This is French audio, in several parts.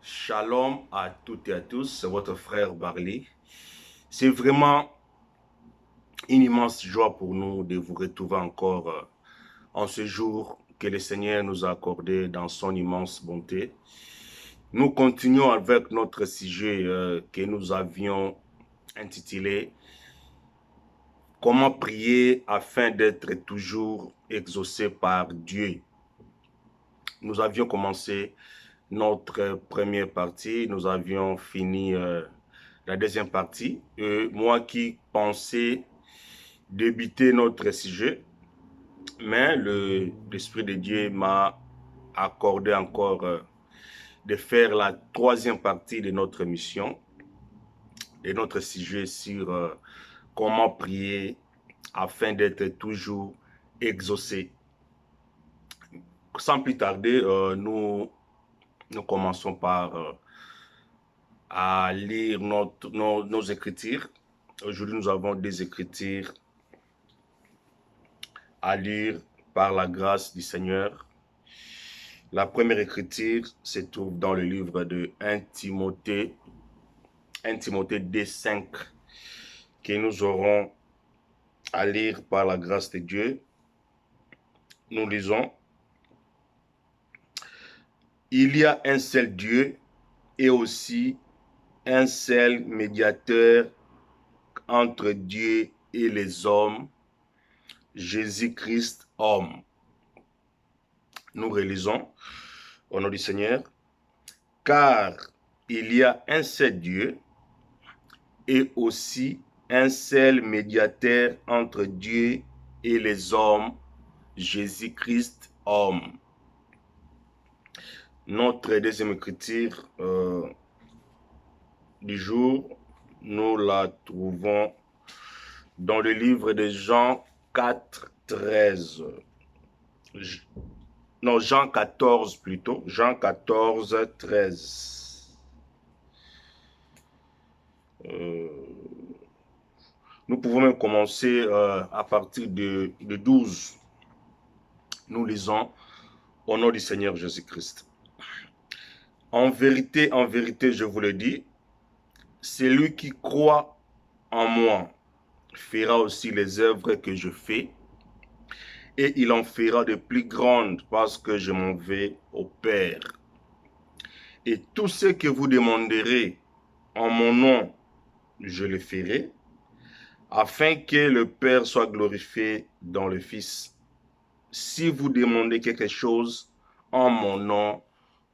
Shalom à toutes et à tous, c'est votre frère Barley. C'est vraiment une immense joie pour nous de vous retrouver encore en ce jour que le Seigneur nous a accordé dans son immense bonté. Nous continuons avec notre sujet que nous avions intitulé « Comment prier afin d'être toujours exaucé par Dieu ?» Nous avions commencé notre première partie, nous avions fini la deuxième partie. Moi qui pensais débuter notre sujet, mais l'Esprit de Dieu m'a accordé encore de faire la troisième partie de notre mission, de notre sujet sur comment prier afin d'être toujours exaucé. Sans plus tarder, nous commençons par à lire nos écritures. Aujourd'hui, nous avons des écritures à lire par la grâce du Seigneur. La première écriture se trouve dans le livre de 1 Timothée 2:5 que nous aurons à lire par la grâce de Dieu. Nous lisons: il y a un seul Dieu et aussi un seul médiateur entre Dieu et les hommes, Jésus-Christ homme. Nous relisons au nom du Seigneur. Car il y a un seul Dieu et aussi un seul médiateur entre Dieu et les hommes, Jésus-Christ homme. Notre deuxième écriture du jour, nous la trouvons dans le livre de Jean 4, 13. Non, Jean 14 plutôt. Jean 14, 13. Nous pouvons même commencer à partir de 12. Nous lisons au nom du Seigneur Jésus-Christ. En vérité, je vous le dis, celui qui croit en moi fera aussi les œuvres que je fais, et il en fera de plus grandes parce que je m'en vais au Père. Et tout ce que vous demanderez en mon nom, je le ferai, afin que le Père soit glorifié dans le Fils. Si vous demandez quelque chose en mon nom,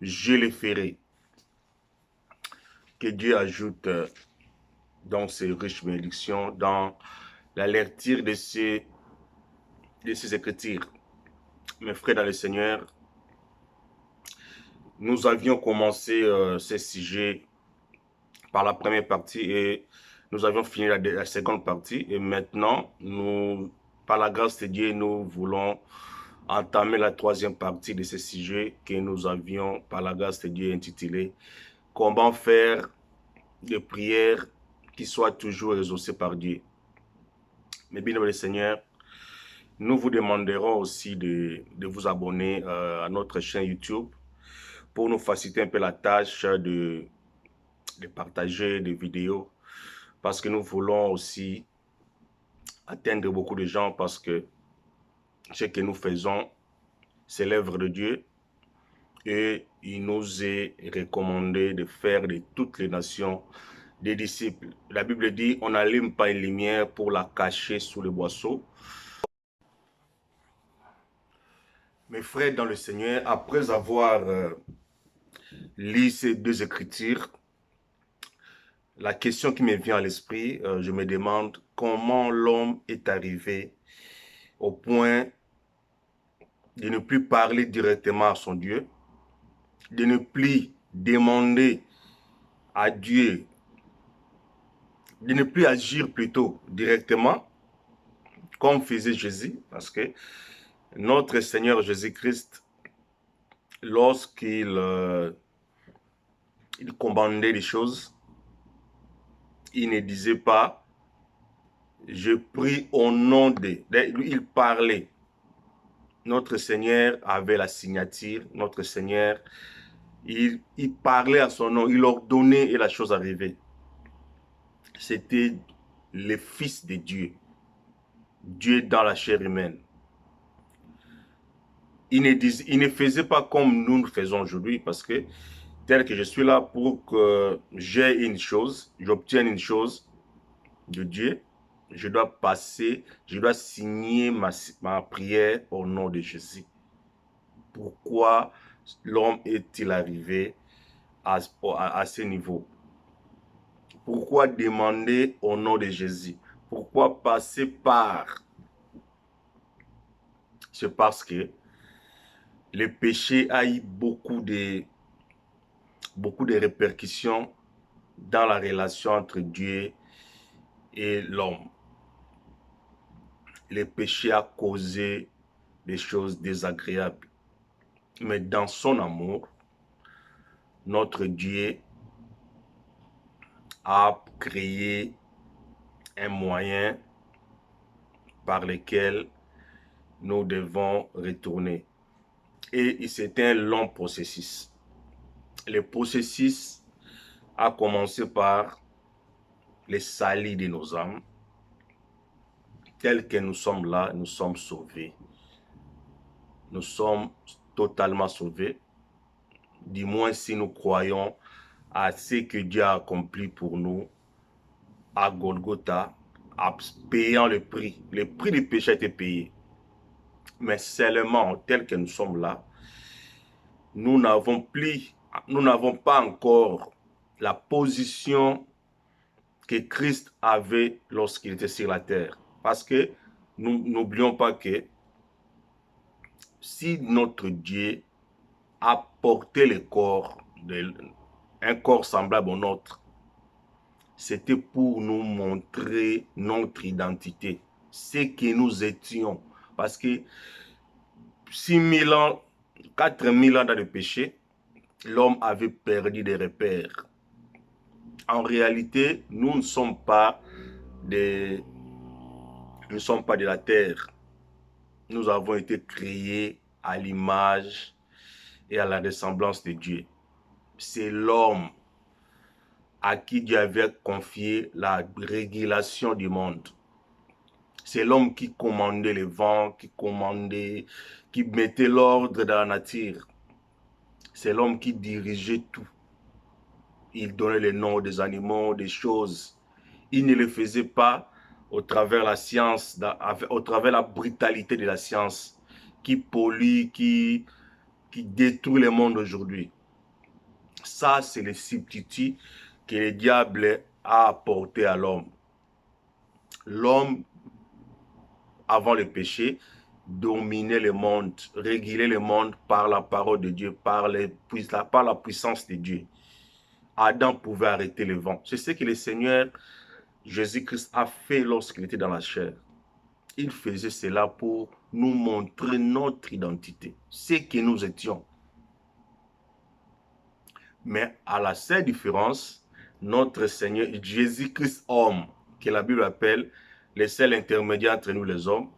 je le ferai. Que Dieu ajoute dans ses riches bénédictions, dans la lecture de ces écritures. Mes frères dans le Seigneur, nous avions commencé ce sujet par la première partie et nous avions fini la seconde partie. Et maintenant, par la grâce de Dieu, nous voulons entamer la troisième partie de ce sujet que nous avions, par la grâce de Dieu, intitulé « Comment faire des prières qui soient toujours exaucées par Dieu ». Mais bien, le Seigneur, nous vous demanderons aussi de vous abonner à notre chaîne YouTube pour nous faciliter un peu la tâche de partager des vidéos, parce que nous voulons aussi atteindre beaucoup de gens, parce que ce que nous faisons, c'est l'œuvre de Dieu et il nous est recommandé de faire de toutes les nations des disciples. La Bible dit, on n'allume pas une lumière pour la cacher sous le boisseau. Mes frères dans le Seigneur, après avoir lu ces deux écritures, la question qui me vient à l'esprit, je me demande comment l'homme est arrivé au point de ne plus parler directement à son Dieu, de ne plus demander à Dieu, de ne plus agir plutôt directement, comme faisait Jésus, parce que notre Seigneur Jésus-Christ, lorsqu'il il commandait les choses, il ne disait pas « je prie au nom de ». Il parlait. Notre Seigneur avait la signature, notre Seigneur, Il parlait à son nom, il ordonnait et la chose arrivait. C'était le Fils de Dieu, Dieu dans la chair humaine. Il ne faisait pas comme nous le faisons aujourd'hui, parce que tel que je suis là pour que j'ai une chose, j'obtienne une chose de Dieu, je dois passer, je dois signer ma prière au nom de Jésus. Pourquoi l'homme est-il arrivé à ce niveau? Pourquoi demander au nom de Jésus? Pourquoi passer par? C'est parce que le péché a eu beaucoup de répercussions dans la relation entre Dieu et l'homme. Le péché a causé des choses désagréables. Mais dans son amour, notre Dieu a créé un moyen par lequel nous devons retourner. Et c'était un long processus. Le processus a commencé par le salut de nos âmes. Tel que nous sommes là, nous sommes sauvés. Nous sommes totalement sauvés. Du moins si nous croyons à ce que Dieu a accompli pour nous à Golgotha, en payant le prix. Le prix du péché a été payé. Mais seulement tel que nous sommes là, nous n'avons pas encore la position que Christ avait lorsqu'il était sur la terre. Parce que nous n'oublions pas que si notre Dieu a porté le corps, un corps semblable au nôtre, c'était pour nous montrer notre identité, ce que nous étions. Parce que 6000 ans, 4000 ans dans le péché, l'homme avait perdu des repères. En réalité, nous ne sommes pas de la terre. Nous avons été créés à l'image et à la ressemblance de Dieu. C'est l'homme à qui Dieu avait confié la régulation du monde. C'est l'homme qui commandait les vents, qui mettait l'ordre dans la nature. C'est l'homme qui dirigeait tout. Il donnait les noms des animaux, des choses. Il ne le faisait pas au travers la science, au travers la brutalité de la science qui pollue, qui détruit le monde aujourd'hui. Ça, c'est les substituts que le diable a apporté à l'homme. L'homme, avant le péché, dominait le monde, régulait le monde par la parole de Dieu, par la puissance de Dieu. Adam pouvait arrêter le vent. C'est ce que le Seigneur Jésus-Christ a fait lorsqu'il était dans la chair. Il faisait cela pour nous montrer notre identité, ce que nous étions. Mais à la seule différence, notre Seigneur Jésus-Christ homme, que la Bible appelle le seul intermédiaire entre nous les hommes,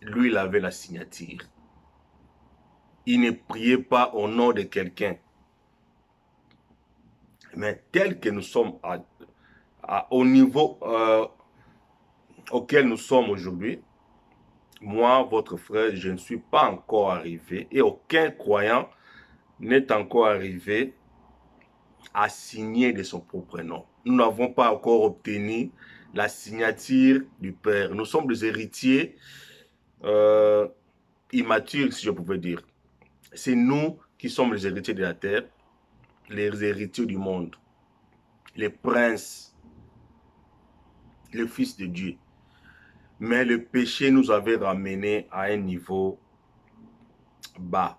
lui, il avait la signature. Il ne priait pas au nom de quelqu'un. Mais tel que nous sommes au niveau auquel nous sommes aujourd'hui, moi, votre frère, je ne suis pas encore arrivé et aucun croyant n'est encore arrivé à signer de son propre nom. Nous n'avons pas encore obtenu la signature du Père. Nous sommes des héritiers immatures, si je pouvais dire. C'est nous qui sommes les héritiers de la terre, les héritiers du monde, les princes, les fils de Dieu. Mais le péché nous avait ramenés à un niveau bas.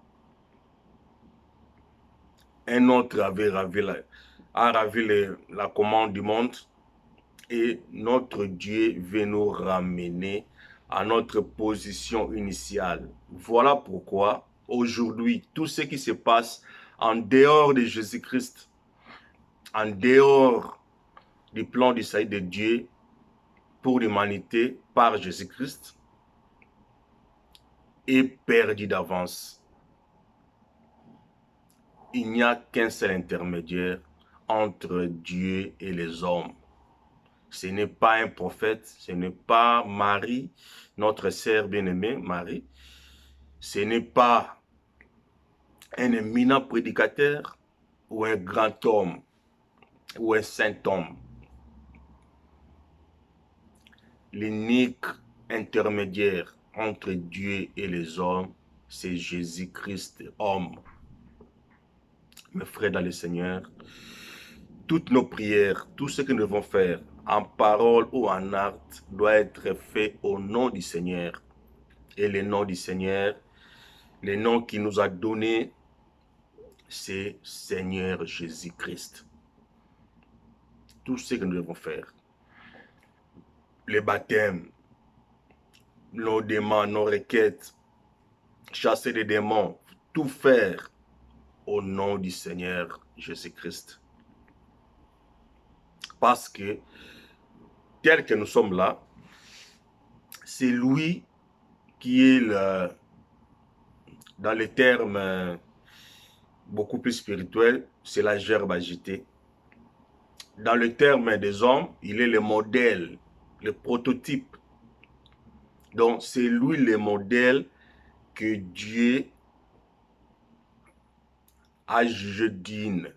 Un autre avait ravi la commande du monde et notre Dieu veut nous ramener à notre position initiale. Voilà pourquoi aujourd'hui, tout ce qui se passe en dehors de Jésus-Christ, en dehors du plan du salut de Dieu pour l'humanité par Jésus-Christ, est perdu d'avance. il n'y a qu'un seul intermédiaire entre Dieu et les hommes. Ce n'est pas un prophète, ce n'est pas Marie, notre sœur bien-aimée, Marie. Ce n'est pas un éminent prédicateur ou un grand homme ou un saint homme. L'unique intermédiaire entre Dieu et les hommes, c'est Jésus-Christ, homme. Mes frères dans le Seigneur, toutes nos prières, tout ce que nous devons faire, en parole ou en acte, doit être fait au nom du Seigneur. Et le nom du Seigneur, le nom qu'il nous a donné, c'est Seigneur Jésus-Christ. Tout ce que nous devons faire, les baptêmes, nos demandes, nos requêtes, chasser les démons, tout faire au nom du Seigneur Jésus-Christ. Parce que, tel que nous sommes là, c'est lui qui est, dans les termes beaucoup plus spirituels, c'est la gerbe agitée. Dans le terme des hommes, il est le modèle, le prototype. Donc, c'est lui le modèle que Dieu a jugé digne.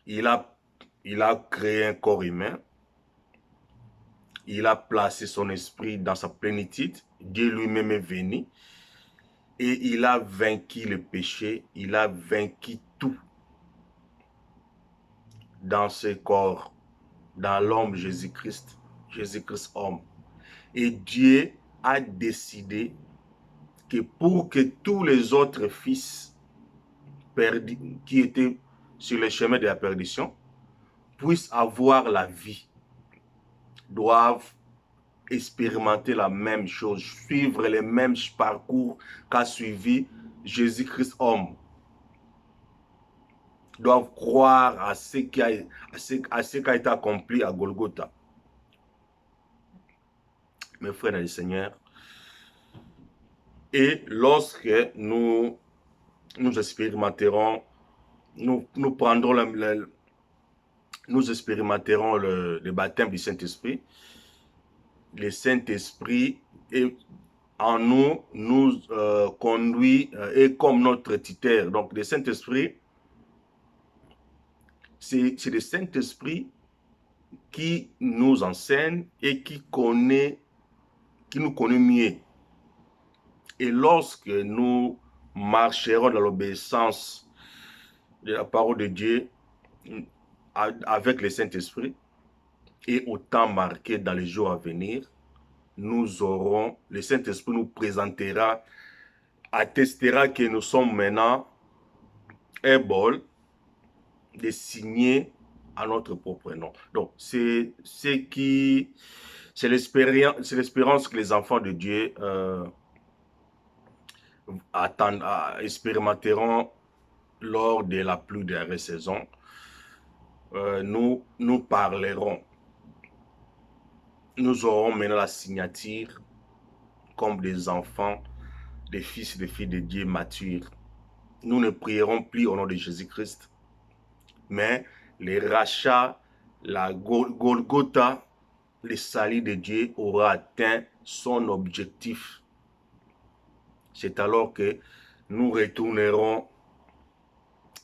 Il a créé un corps humain. Il a placé son esprit dans sa plénitude. Dieu lui-même est venu. Et il a vaincu le péché. Il a vaincu tout dans ce corps, dans l'homme Jésus-Christ. Jésus-Christ homme. Et Dieu a décidé que pour que tous les autres fils perdus, qui étaient sur le chemin de la perdition, puissent avoir la vie, doivent expérimenter la même chose, suivre les mêmes parcours qu'a suivi Jésus-Christ homme. Doivent croire à ce qui a été accompli à Golgotha. Mes frères et Seigneur, et lorsque nous expérimenterons, nous prendrons nous expérimenterons le baptême du Saint-Esprit, le Saint-Esprit en nous conduit et comme notre tuteur. Donc le Saint-Esprit, c'est le Saint-Esprit qui nous enseigne et qui nous connaît mieux. Et lorsque nous marcherons dans l'obéissance de la parole de Dieu avec le Saint-Esprit et au temps marqué dans les jours à venir, nous aurons, le Saint-Esprit nous présentera, attestera que nous sommes maintenant able de signer à notre propre nom. Donc, c'est l'espérance que les enfants de Dieu expérimenteront lors de la pluie de la saison. Nous parlerons. Nous aurons maintenant la signature comme des enfants, des fils et des filles de Dieu matures. Nous ne prierons plus au nom de Jésus-Christ, mais les rachats, la Golgotha, le salut de Dieu aura atteint son objectif. C'est alors que nous retournerons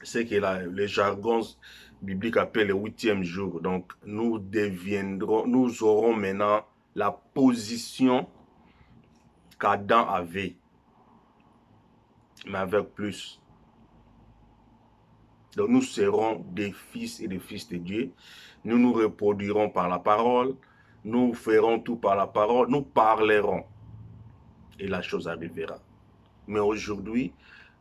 ce que le jargon biblique appelle le 8e jour. Donc, nous aurons maintenant la position qu'Adam avait, mais avec plus. Donc, nous serons des fils et des fils de Dieu. Nous nous reproduirons par la parole. Nous ferons tout par la parole. Nous parlerons. Et la chose arrivera. Mais aujourd'hui,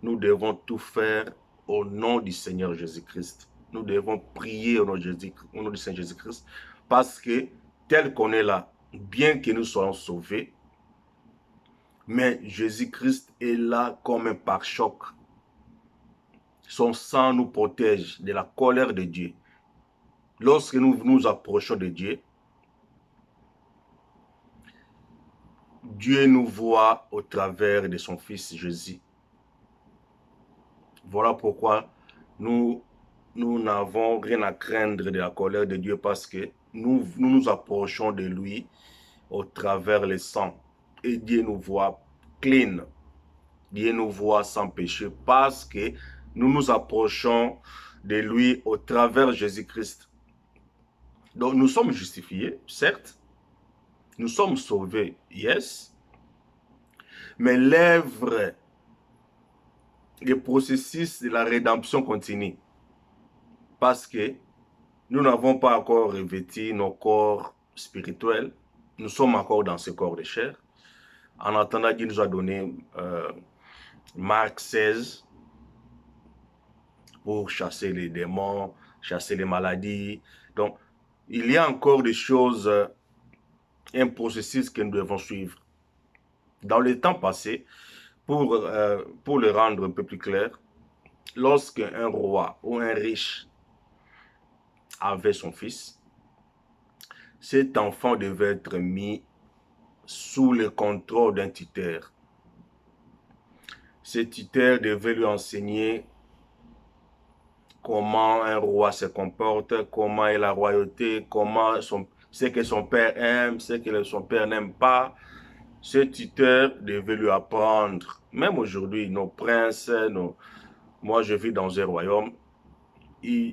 nous devons tout faire au nom du Seigneur Jésus-Christ. Nous devons prier au nom du Seigneur Jésus-Christ. Parce que, tel qu'on est là, bien que nous soyons sauvés, mais Jésus-Christ est là comme un pare-choc. Son sang nous protège de la colère de Dieu. Lorsque nous nous approchons de Dieu, Dieu nous voit au travers de son Fils Jésus. Voilà pourquoi nous n'avons rien à craindre de la colère de Dieu parce que nous approchons de lui au travers le sang. Et Dieu nous voit clean. Dieu nous voit sans péché parce que nous nous approchons de lui au travers Jésus-Christ. Donc nous sommes justifiés, certes. Nous sommes sauvés, yes. Mais l'œuvre, le processus de la rédemption continue. Parce que nous n'avons pas encore revêtu nos corps spirituels. Nous sommes encore dans ce corps de chair. En attendant, Dieu nous a donné Marc 16 pour chasser les démons, chasser les maladies. Donc, il y a encore des choses, un processus que nous devons suivre. Dans le temps passé, pour le rendre un peu plus clair, lorsqu'un roi ou un riche avait son fils, cet enfant devait être mis sous le contrôle d'un tuteur. Ce tuteur devait lui enseigner comment un roi se comporte, comment est la royauté, ce que son père aime, ce que son père n'aime pas. Ce tuteur devait lui apprendre. Même aujourd'hui, nos princes, moi je vis dans un royaume,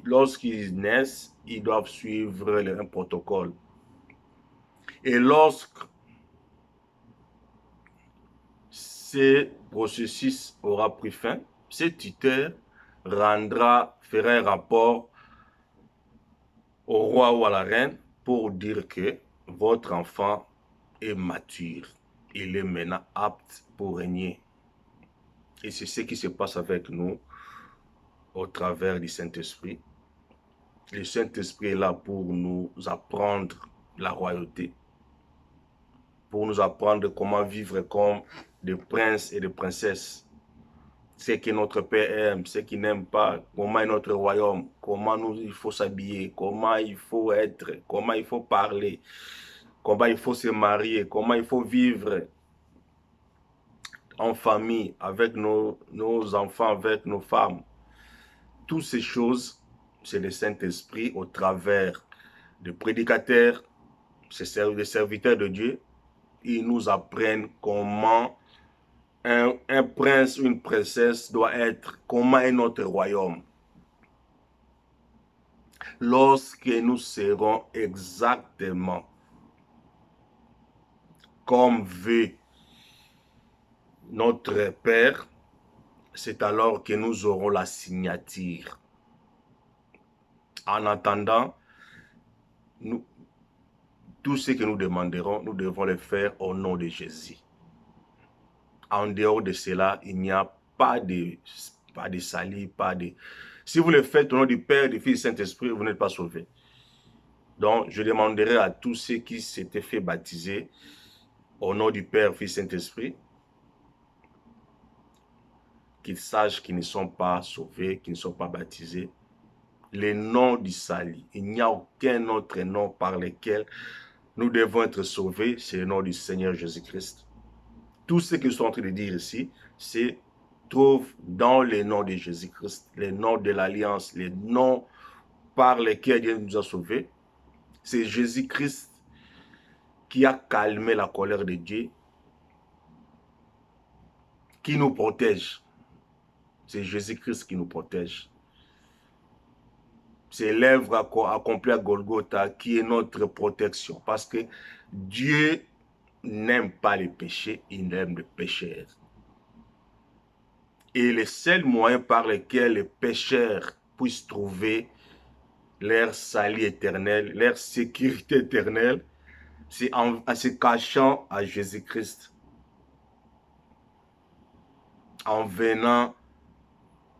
lorsqu'ils naissent, ils doivent suivre un protocole. Et lorsque ce processus aura pris fin, ce tuteur fera un rapport au roi ou à la reine pour dire que votre enfant est mature. Il est maintenant apte pour régner. Et c'est ce qui se passe avec nous au travers du Saint-Esprit. Le Saint-Esprit est là pour nous apprendre la royauté, pour nous apprendre comment vivre comme des princes et des princesses. Ce que notre Père aime, ce qu'il n'aime pas, comment est notre royaume, comment il faut s'habiller, comment il faut être, comment il faut parler, comment il faut se marier, comment il faut vivre en famille, avec nos enfants, avec nos femmes. Toutes ces choses, c'est le Saint-Esprit au travers de prédicateurs, des serviteurs de Dieu. Ils nous apprennent comment un prince ou une princesse doit être, comment est notre royaume. Lorsque nous serons exactement comme veut notre Père, c'est alors que nous aurons la signature. En attendant, tout ce que nous demanderons, nous devons le faire au nom de Jésus. En dehors de cela, il n'y a pas de salut, pas de... Si vous le faites au nom du Père, du Fils et du Saint-Esprit, vous n'êtes pas sauvés. Donc, je demanderai à tous ceux qui s'étaient fait baptiser au nom du Père, Fils et Saint-Esprit, qu'ils sachent qu'ils ne sont pas sauvés, qu'ils ne sont pas baptisés. Le nom du salut. Il n'y a aucun autre nom par lequel nous devons être sauvés, c'est le nom du Seigneur Jésus-Christ. Tout ce que je suis en train de dire ici, c'est trouve dans le nom de Jésus-Christ, le nom de l'Alliance, le nom par lequel Dieu nous a sauvés. C'est Jésus-Christ qui a calmé la colère de Dieu, qui nous protège. C'est Jésus-Christ qui nous protège. C'est l'œuvre accomplie à Golgotha qui est notre protection. Parce que Dieu n'aime pas les péchés, il aime les pécheurs. Et le seul moyen par lequel les pécheurs puissent trouver leur salut éternel, leur sécurité éternelle, c'est en se cachant à Jésus-Christ. En venant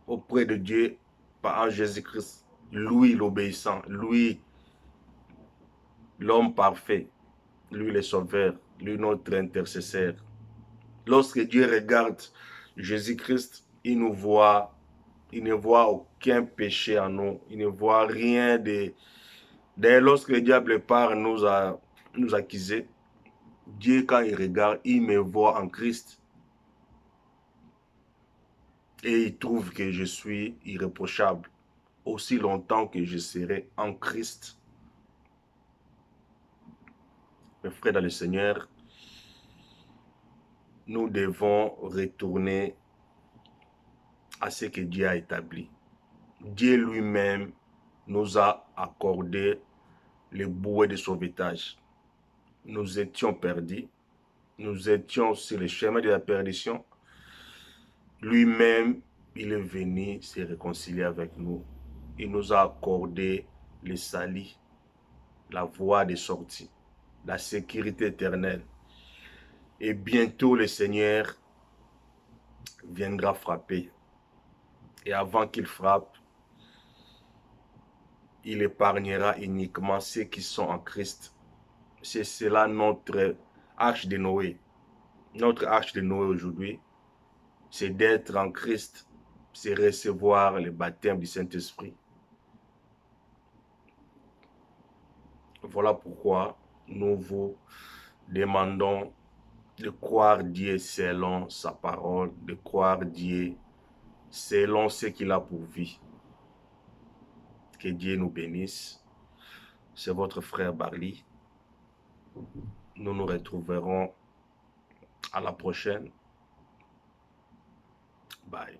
auprès de Dieu par Jésus-Christ. Lui l'obéissant, lui l'homme parfait, lui le sauveur, lui notre intercesseur. Lorsque Dieu regarde Jésus-Christ, il ne voit aucun péché en nous, il ne voit rien de... D'ailleurs, lorsque le diable part nous accuser, Dieu quand il regarde, il me voit en Christ. Et il trouve que je suis irréprochable aussi longtemps que je serai en Christ. Mes frères dans le Seigneur, nous devons retourner à ce que Dieu a établi. Dieu lui-même nous a accordé le bouée de sauvetage. Nous étions perdus, nous étions sur le chemin de la perdition. Lui-même, il est venu se réconcilier avec nous. Il nous a accordé le salut, la voie de sortie, la sécurité éternelle. Et bientôt, le Seigneur viendra frapper. Et avant qu'il frappe, il épargnera uniquement ceux qui sont en Christ. C'est cela notre arche de Noé. Notre arche de Noé aujourd'hui, c'est d'être en Christ, c'est recevoir le baptême du Saint-Esprit. Voilà pourquoi nous vous demandons de croire Dieu selon sa parole, de croire Dieu selon ce qu'il a pour vie. Que Dieu nous bénisse. C'est votre frère Barly. Nous nous retrouverons à la prochaine. Bye.